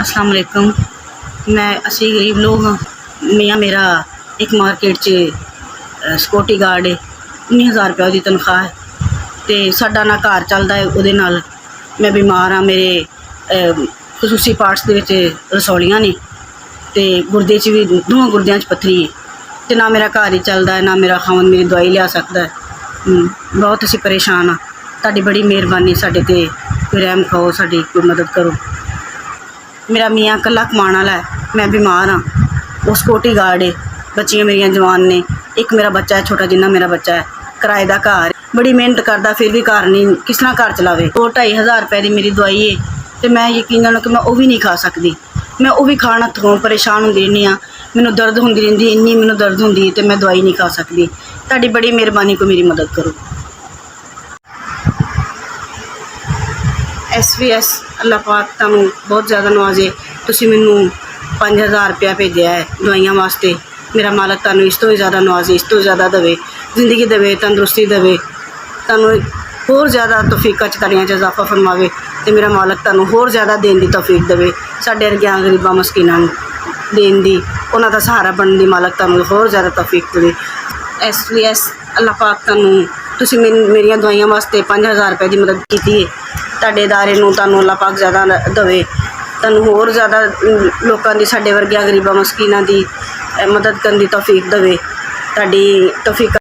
अस्सलाम वालेकुम। मैं असी गरीब लोग हाँ। मियाँ मेरा एक मार्केट च सिक्योरिटी गार्ड है। 19,000 रुपया उसकी तनख्वाह है तो साडा ना घर चलता है उहदे नाल। मैं बीमार हाँ, मेरे खसूसी पार्ट्स दे विच रसौलियाँ ने ते गुरदे च भी दोवां गुरदियां च पत्थरी है तो ना मेरा घर ही चलता है, ना मेरा खावन मेरी दवाई लिया सकता है। बहुत असी परेशान हाँ। तुहाडी बड़ी मेहरबानी, साडे ते कोई रहम खाओ, साडी कोई मदद करो। मेरा मियाँ कल्ला कमाने वाला है, मैं बीमार हाँ। वो सिक्योरिटी गार्ड है, बच्चियाँ मेरियां जवान ने, एक मेरा बच्चा है छोटा जिन्ना मेरा बच्चा है। किराए का घर, बड़ी मेहनत करता फिर भी घर नहीं, किस तरह घर चलावे। 2-2.5 रुपए की मेरी दवाई है तो मैं यकीन कि मैं वो भी नहीं खा सकती। मैं वो भी खाना थोड़ा परेशान होंदी रहनी हाँ। मैनू दर्द होंदी रहिंदी, इन्नी मैनू दर्द होंदी तो मैं दवाई नहीं खा सकती। तुहाडी बड़ी मेहरबानी, को मेरी मदद करो। SVS अल्लाह पाक तुहानू बहुत ज़्यादा नवाजे। तुसीं मैनू 5,000 रुपया भेजा है दवाइयां वास्ते। मेरा मालक तुहानू इस तो भी ज़्यादा नवाजे, इस तो ज़्यादा देवे, जिंदगी देवे, तंदुरुस्ती देवे, तुहानू होर ज़्यादा तौफीका च कड़ियां च इजाफा फरमावे तो मेरा मालक तुहानू होर ज़्यादा देने की तौफीक देवे। साडे वर्गियां गरीबां मस्कीनां नू देने दी, उन्हां दा सहारा बनने की मालक तुहानू होर ज़्यादा तौफीक देवे। SVS अल्लाह पाक तुहानू, तुसीं मेरियां दवाइयां वास्ते 5,000 रुपए की मदद की है। तुहाडे इदारे नू तुहानू अल्लाह पाक ज़्यादा देवे, तुहानू होर ज़्यादा लोकां दी, साडे वर्गियां गरीबां मस्कीनां दी मदद करने की तौफीक देवे। तुहाडी तौफीक